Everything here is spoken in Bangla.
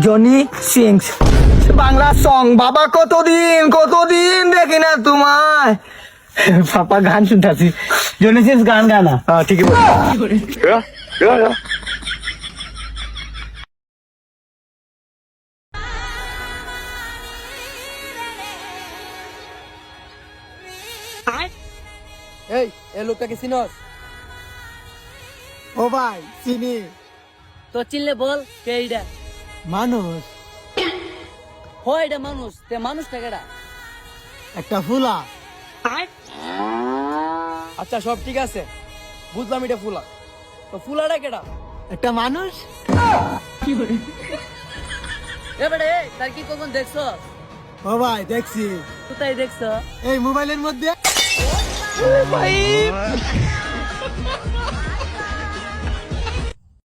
জনি সিংস বাংলা সং বাবা, কতদিন দেখি না তোমায়। পাপা গান শুনতেছি, জনি সিংস গান গানা। ঠিকই বল। এই লোকটাকে চিনস? ও ভাই চিনি। তো চিনলে বল কে এইটা? মানুষ, হয় এটা মানুষ, তে মানুষটা কেডা? একটা ফুলা। আচ্ছা সব ঠিক আছে, বুঝলাম এটা ফুলা, তো ফুলাটা কেডা? একটা মানুষ। এবারে তার কি কখন দেখছ? ও ভাই দেখছি, কোথায় দেখছ? এই মোবাইলের মধ্যে।